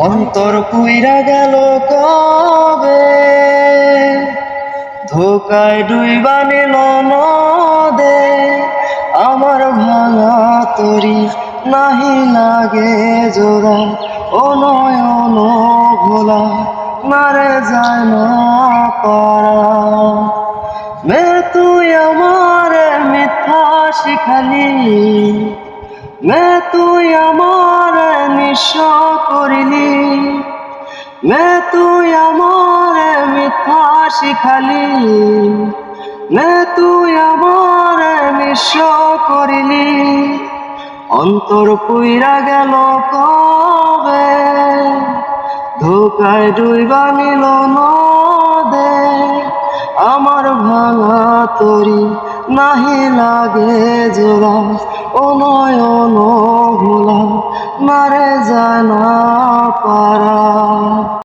অন্তর পুইরা গেল কবে, ধোকায় ডুইবা নিল নদে। আমার ভাঙা তরি নাহি লাগে জোড়া, ও নয়ন ভোলা মারে যায় না পারা। মে তুই আমার মিথ্যা শিখালি, মে তুই আমার নিঃস্ব করিলি, মে তুই আমার মিথ্যা শিখালি, মে তুই আমার নিঃস্ব করিলি। অন্তর পুইরা গেল কবে, ধোকায় ডুইবা নিল নদে। আমার ভাঙা তরি নাহি লাগে জোড়া, ও নয়ন ভোলা মারে যায় না পারা।